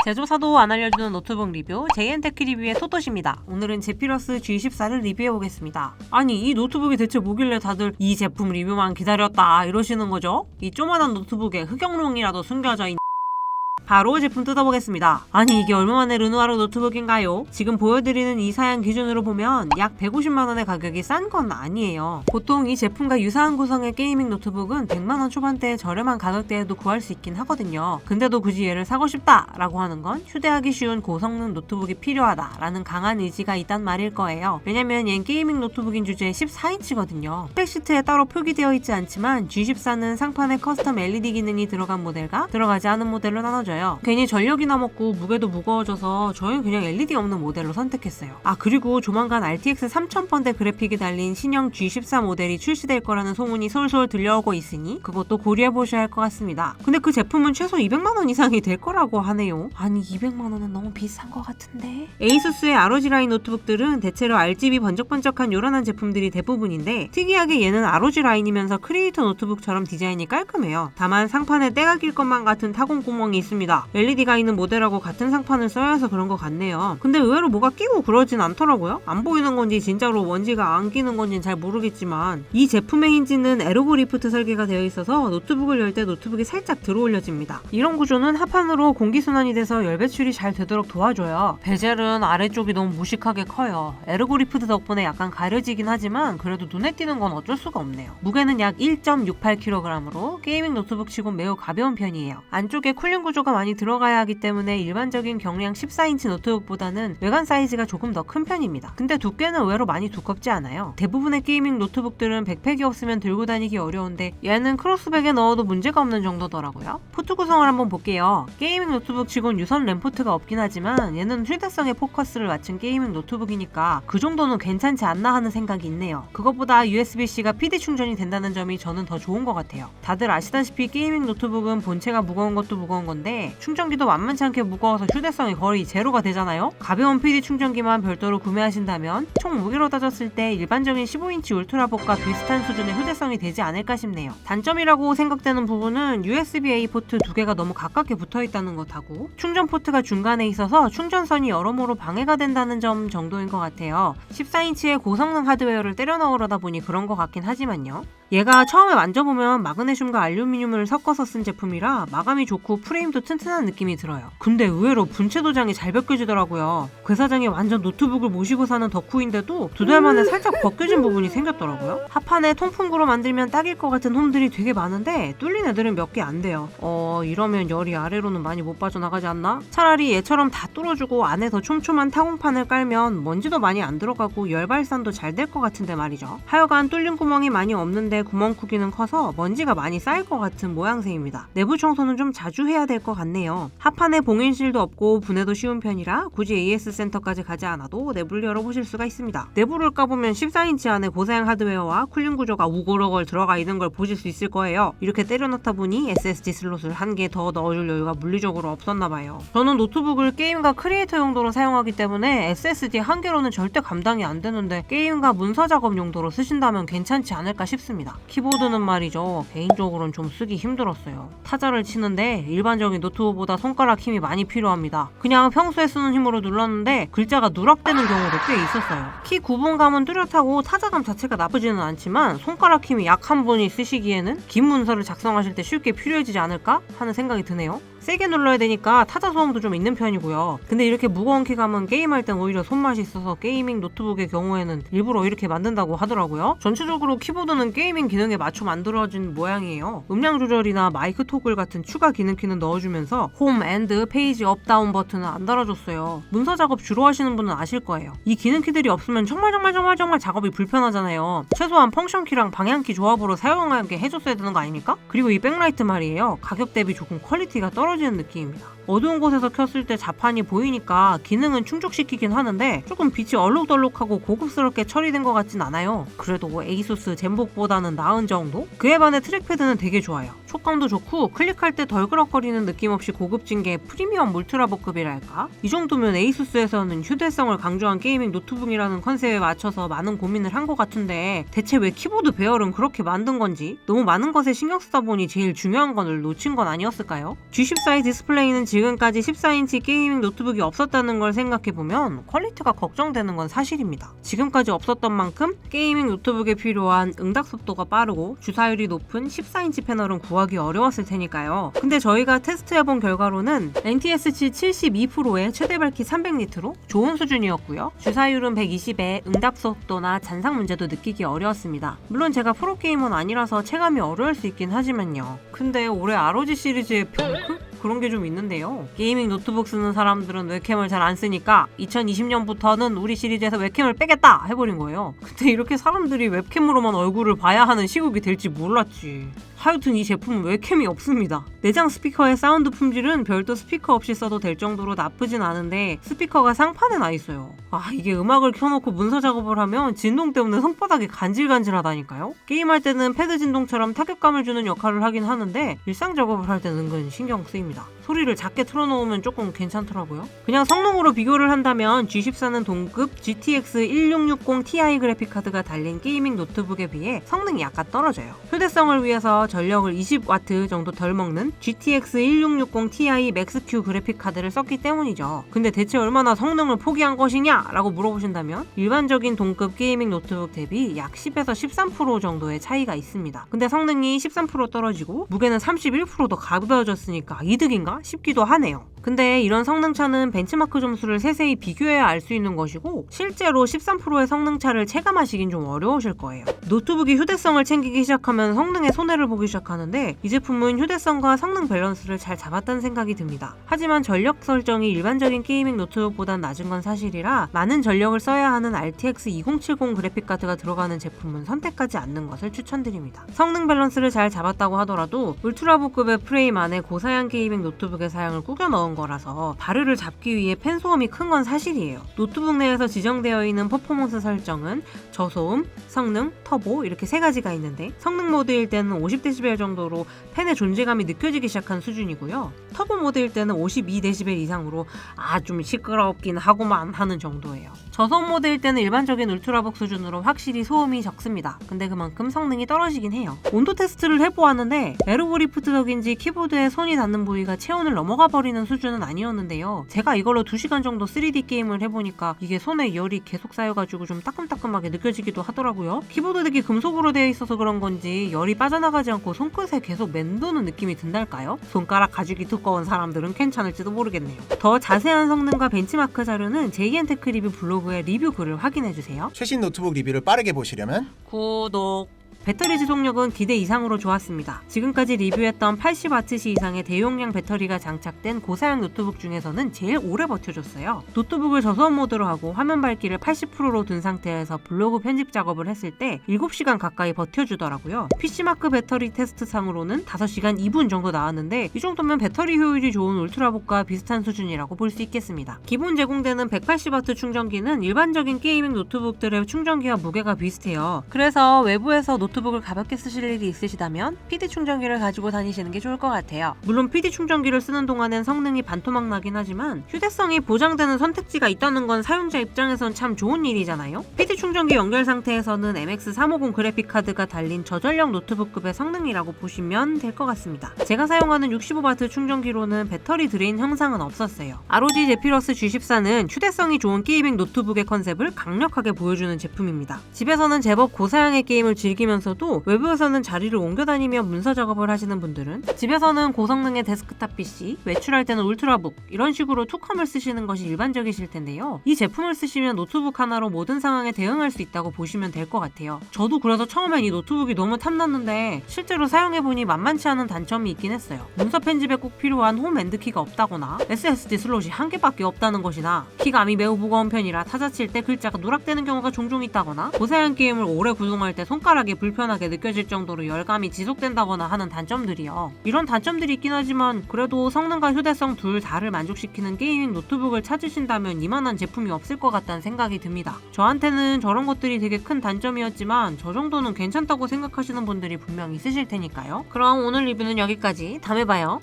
제조사도 안 알려주는 노트북 리뷰 JN테크 리뷰의 소토시입니다. 오늘은 제피러스 G14를 리뷰해보겠습니다. 아니 이 노트북이 대체 뭐길래 다들 이 제품 리뷰만 기다렸다 이러시는 거죠? 이 조만한 노트북에 흑역롱이라도 숨겨져 있는 바로 제품 뜯어보겠습니다. 아니 이게 얼마만에 르누아르 노트북인가요? 지금 보여드리는 이 사양 기준으로 보면 약 150만원의 가격이 싼 건 아니에요. 보통 이 제품과 유사한 구성의 게이밍 노트북은 100만원 초반대의 저렴한 가격대에도 구할 수 있긴 하거든요. 근데도 굳이 얘를 사고 싶다 라고 하는 건 휴대하기 쉬운 고성능 노트북이 필요하다 라는 강한 의지가 있단 말일 거예요. 왜냐면 얜 게이밍 노트북인 주제에 14인치거든요. 스펙시트에 따로 표기되어 있지 않지만 G14는 상판에 커스텀 LED 기능이 들어간 모델과 들어가지 않은 모델로 나눠져요. 괜히 전력이나 먹고 무게도 무거워져서 저희는 그냥 LED 없는 모델로 선택했어요. 아 그리고 조만간 RTX 3000번대 그래픽이 달린 신형 G14 모델이 출시될 거라는 소문이 솔솔 들려오고 있으니 그것도 고려해보셔야 할 것 같습니다. 근데 그 제품은 최소 200만원 이상이 될 거라고 하네요. 아니 200만원은 너무 비싼 것 같은데? 에이수스의 ROG 라인 노트북들은 대체로 RGB 번쩍번쩍한 요란한 제품들이 대부분인데 특이하게 얘는 ROG 라인이면서 크리에이터 노트북처럼 디자인이 깔끔해요. 다만 상판에 때가 낄 것만 같은 타공 구멍이 있습니다. LED가 있는 모델하고 같은 상판을 써야 해서 그런 것 같네요. 근데 의외로 뭐가 끼고 그러진 않더라고요. 안 보이는 건지 진짜로 먼지가 안 끼는 건지는 잘 모르겠지만 이 제품의 힌지는 에르고 리프트 설계가 되어 있어서 노트북을 열 때 노트북이 살짝 들어올려집니다. 이런 구조는 하판으로 공기순환이 돼서 열 배출이 잘 되도록 도와줘요. 베젤은 아래쪽이 너무 무식하게 커요. 에르고 리프트 덕분에 약간 가려지긴 하지만 그래도 눈에 띄는 건 어쩔 수가 없네요. 무게는 약 1.68kg으로 게이밍 노트북 치고 매우 가벼운 편이에요. 안쪽에 쿨링 구조가 많이 들어가야 하기 때문에 일반적인 경량 14인치 노트북보다는 외관 사이즈가 조금 더 큰 편입니다. 근데 두께는 의외로 많이 두껍지 않아요. 대부분의 게이밍 노트북들은 백팩이 없으면 들고 다니기 어려운데 얘는 크로스백에 넣어도 문제가 없는 정도더라고요. 포트 구성을 한번 볼게요. 게이밍 노트북 치곤 유선 램 포트가 없긴 하지만 얘는 휴대성에 포커스를 맞춘 게이밍 노트북이니까 그 정도는 괜찮지 않나 하는 생각이 있네요. 그것보다 USB-C가 PD 충전이 된다는 점이 저는 더 좋은 것 같아요. 다들 아시다시피 게이밍 노트북은 본체가 무거운 것도 무거운 건데 충전기도 만만치 않게 무거워서 휴대성이 거의 제로가 되잖아요. 가벼운 PD 충전기만 별도로 구매하신다면 총 무게로 따졌을 때 일반적인 15인치 울트라북과 비슷한 수준의 휴대성이 되지 않을까 싶네요. 단점이라고 생각되는 부분은 USB-A 포트 두 개가 너무 가깝게 붙어있다는 것하고 충전 포트가 중간에 있어서 충전선이 여러모로 방해가 된다는 점 정도인 것 같아요. 14인치의 고성능 하드웨어를 때려 넣으려다 보니 그런 것 같긴 하지만요. 얘가 처음에 만져보면 마그네슘과 알루미늄을 섞어서 쓴 제품이라 마감이 좋고 프레임도 튼튼한 느낌이 들어요. 근데 의외로 분체 도장이 잘 벗겨지더라고요. 괴사장이 완전 노트북을 모시고 사는 덕후인데도 두 달 만에 살짝 벗겨진 부분이 생겼더라고요. 하판에 통풍구로 만들면 딱일 것 같은 홈들이 되게 많은데 뚫린 애들은 몇 개 안 돼요. 이러면 열이 아래로는 많이 못 빠져나가지 않나? 차라리 얘처럼 다 뚫어주고 안에 더 촘촘한 타공판을 깔면 먼지도 많이 안 들어가고 열 발산도 잘 될 것 같은데 말이죠. 하여간 뚫린 구멍이 많이 없는데 구멍 크기는 커서 먼지가 많이 쌓일 것 같은 모양새입니다. 내부 청소는 좀 자주 해야 될 것 같네요. 하판에 봉인실도 없고 분해도 쉬운 편이라 굳이 AS 센터까지 가지 않아도 내부를 열어보실 수가 있습니다. 내부를 까보면 14인치 안에 고사양 하드웨어와 쿨링 구조가 우글우글 들어가 있는 걸 보실 수 있을 거예요. 이렇게 때려넣다 보니 SSD 슬롯을 한 개 더 넣어줄 여유가 물리적으로 없었나봐요. 저는 노트북을 게임과 크리에이터 용도로 사용하기 때문에 SSD 한 개로는 절대 감당이 안 되는데 게임과 문서 작업 용도로 쓰신다면 괜찮지 않을까 싶습니다. 키보드는 말이죠. 개인적으로는 좀 쓰기 힘들었어요. 타자를 치는데 일반적인 노트북보다 손가락 힘이 많이 필요합니다. 그냥 평소에 쓰는 힘으로 눌렀는데 글자가 누락되는 경우도 꽤 있었어요. 키 구분감은 뚜렷하고 타자감 자체가 나쁘지는 않지만 손가락 힘이 약한 분이 쓰시기에는 긴 문서를 작성하실 때 쉽게 필요해지지 않을까 하는 생각이 드네요. 세게 눌러야 되니까 타자 소음도 좀 있는 편이고요. 근데 이렇게 무거운 키감은 게임할 땐 오히려 손맛이 있어서 게이밍 노트북의 경우에는 일부러 이렇게 만든다고 하더라고요. 전체적으로 키보드는 게이밍 기능에 맞춰 만들어진 모양이에요. 음량 조절이나 마이크 토글 같은 추가 기능키는 넣어주면서 홈, 엔드, 페이지 업, 다운 버튼은 안 달아줬어요. 문서 작업 주로 하시는 분은 아실 거예요. 이 기능키들이 없으면 정말 작업이 불편하잖아요. 최소한 펑션키랑 방향키 조합으로 사용하게 해줬어야 되는 거 아닙니까? 그리고 이 백라이트 말이에요. 가격 대비 조금 퀄리티가 떨어지는 느낌입니다. 어두운 곳에서 켰을 때 자판이 보이니까 기능은 충족시키긴 하는데 조금 빛이 얼룩덜룩하고 고급스럽게 처리된 것 같진 않아요. 그래도 에이수스 젠북보다는 나은 정도? 그에 반해 트랙패드는 되게 좋아요. 촉감도 좋고 클릭할 때 덜그럭거리는 느낌 없이 고급진 게 프리미엄 울트라보급이랄까? 이 정도면 에이수스에서는 휴대성을 강조한 게이밍 노트북이라는 컨셉에 맞춰서 많은 고민을 한 것 같은데 대체 왜 키보드 배열은 그렇게 만든 건지 너무 많은 것에 신경 쓰다 보니 제일 중요한 거를 놓친 건 아니었을까요? G14의 디스플레이는 지금까지 14인치 게이밍 노트북이 없었다는 걸 생각해보면 퀄리티가 걱정되는 건 사실입니다. 지금까지 없었던 만큼 게이밍 노트북에 필요한 응답 속도가 빠르고 주사율이 높은 14인치 패널은 구하기 어려웠을 테니까요. 근데 저희가 테스트해본 결과로는 NTSC 72%의 최대 밝기 300니트로 좋은 수준이었고요. 주사율은 120에 응답 속도나 잔상 문제도 느끼기 어려웠습니다. 물론 제가 프로게이머는 아니라서 체감이 어려울 수 있긴 하지만요. 근데 올해 ROG 시리즈의 병크? 그런 게 좀 있는데요. 게이밍 노트북 쓰는 사람들은 웹캠을 잘 안 쓰니까 2020년부터는 우리 시리즈에서 웹캠을 빼겠다 해버린 거예요. 근데 이렇게 사람들이 웹캠으로만 얼굴을 봐야 하는 시국이 될지 몰랐지. 하여튼 이 제품은 웹캠이 없습니다. 내장 스피커의 사운드 품질은 별도 스피커 없이 써도 될 정도로 나쁘진 않은데 스피커가 상판에 나 있어요. 이게 음악을 켜놓고 문서 작업을 하면 진동 때문에 손바닥이 간질간질하다니까요. 게임할 때는 패드 진동처럼 타격감을 주는 역할을 하긴 하는데 일상 작업을 할 때는 은근 신경 쓰입니다. 소리를 작게 틀어놓으면 조금 괜찮더라고요. 그냥 성능으로 비교를 한다면 G14는 동급 GTX 1660 Ti 그래픽카드가 달린 게이밍 노트북에 비해 성능이 약간 떨어져요. 휴대성을 위해서 전력을 20W 정도 덜 먹는 GTX 1660 Ti 맥스-Q 그래픽카드를 썼기 때문이죠. 근데 대체 얼마나 성능을 포기한 것이냐? 라고 물어보신다면 일반적인 동급 게이밍 노트북 대비 약 10에서 13% 정도의 차이가 있습니다. 근데 성능이 13% 떨어지고 무게는 31%더 가벼워졌으니까 이득인가 싶기도 하네요. 근데 이런 성능차는 벤치마크 점수를 세세히 비교해야 알 수 있는 것이고 실제로 13%의 성능차를 체감하시긴 좀 어려우실 거예요. 노트북이 휴대성을 챙기기 시작하면 성능에 손해를 보기 시작하는데 이 제품은 휴대성과 성능 밸런스를 잘 잡았다는 생각이 듭니다. 하지만 전력 설정이 일반적인 게이밍 노트북보단 낮은 건 사실이라 많은 전력을 써야 하는 RTX 2070 그래픽카드가 들어가는 제품은 선택하지 않는 것을 추천드립니다. 성능 밸런스를 잘 잡았다고 하더라도 울트라보급의 프레임 안에 고사양 게이밍 노트북의 사양을 꾸겨 넣은 거라서 발열을 잡기 위해 팬 소음이 큰 건 사실이에요. 노트북 내에서 지정되어 있는 퍼포먼스 설정은 저소음, 성능, 터보 이렇게 세 가지가 있는데 성능 모드일 때는 50dB 정도로 팬의 존재감이 느껴지기 시작한 수준이고요. 터보 모드일 때는 52dB 이상으로 좀 시끄럽긴 하고만 하는 정도예요. 저소음 모드일 때는 일반적인 울트라북 수준으로 확실히 소음이 적습니다. 근데 그만큼 성능이 떨어지긴 해요. 온도 테스트를 해보았는데 에어그리프트 덕인지 키보드에 손이 닿는 부위가 체온을 넘어가 버리는 수준은 아니었는데요. 제가 이걸로 2시간 정도 3D 게임을 해보니까 이게 손에 열이 계속 쌓여가지고 좀 따끔따끔하게 느껴지기도 하더라고요. 키보드 덱이 금속으로 되어 있어서 그런 건지 열이 빠져나가지 않고 손끝에 계속 맴도는 느낌이 든달까요? 손가락 가죽이 두꺼운 사람들은 괜찮을지도 모르겠네요. 더 자세한 성능과 벤치마크 자료는 JN테크 리뷰 블로그의 리뷰 글을 확인해주세요. 최신 노트북 리뷰를 빠르게 보시려면 구독! 배터리 지속력은 기대 이상으로 좋았습니다. 지금까지 리뷰했던 80Wh 이상의 대용량 배터리가 장착된 고사양 노트북 중에서는 제일 오래 버텨줬어요. 노트북을 저소음 모드로 하고 화면 밝기를 80%로 둔 상태에서 블로그 편집 작업을 했을 때 7시간 가까이 버텨주더라고요. PC마크 배터리 테스트상으로는 5시간 2분 정도 나왔는데 이 정도면 배터리 효율이 좋은 울트라북과 비슷한 수준이라고 볼 수 있겠습니다. 기본 제공되는 180W 충전기는 일반적인 게이밍 노트북들의 충전기와 무게가 비슷해요. 그래서 외부에서 노트북을 가볍게 쓰실 일이 있으시다면 PD 충전기를 가지고 다니시는 게 좋을 것 같아요. 물론 PD 충전기를 쓰는 동안엔 성능이 반토막 나긴 하지만 휴대성이 보장되는 선택지가 있다는 건 사용자 입장에선 참 좋은 일이잖아요. PD 충전기 연결 상태에서는 MX350 그래픽카드가 달린 저전력 노트북급의 성능이라고 보시면 될 것 같습니다. 제가 사용하는 65W 충전기로는 배터리 드레인 현상은 없었어요. ROG 제피러스 G14는 휴대성이 좋은 게이밍 노트북의 컨셉을 강력하게 보여주는 제품입니다. 집에서는 제법 고사양의 게임을 즐기면서도 외부에서는 자리를 옮겨 다니며 문서 작업을 하시는 분들은 집에서는 고성능의 데스크탑 PC, 외출할 때는 울트라북 이런 식으로 투컴을 쓰시는 것이 일반적이실 텐데요. 이 제품을 쓰시면 노트북 하나로 모든 상황에 대응할 수 있다고 보시면 될 것 같아요. 저도 그래서 처음엔 이 노트북이 너무 탐났는데 실제로 사용해보니 만만치 않은 단점이 있긴 했어요. 문서 편집에 꼭 필요한 홈 엔드키가 없다거나 SSD 슬롯이 한 개밖에 없다는 것이나 키감이 매우 무거운 편이라 타자 칠 때 글자가 누락되는 경우가 종종 있다거나 고사양 게임을 오래 구동할 때 손가락에 불편함이 불편하게 느껴질 정도로 열감이 지속된다거나 하는 단점들이요. 이런 단점들이 있긴 하지만 그래도 성능과 휴대성 둘 다를 만족시키는 게이밍 노트북을 찾으신다면 이만한 제품이 없을 것 같다는 생각이 듭니다. 저한테는 저런 것들이 되게 큰 단점이었지만 저 정도는 괜찮다고 생각하시는 분들이 분명 있으실 테니까요. 그럼 오늘 리뷰는 여기까지. 다음에 봐요.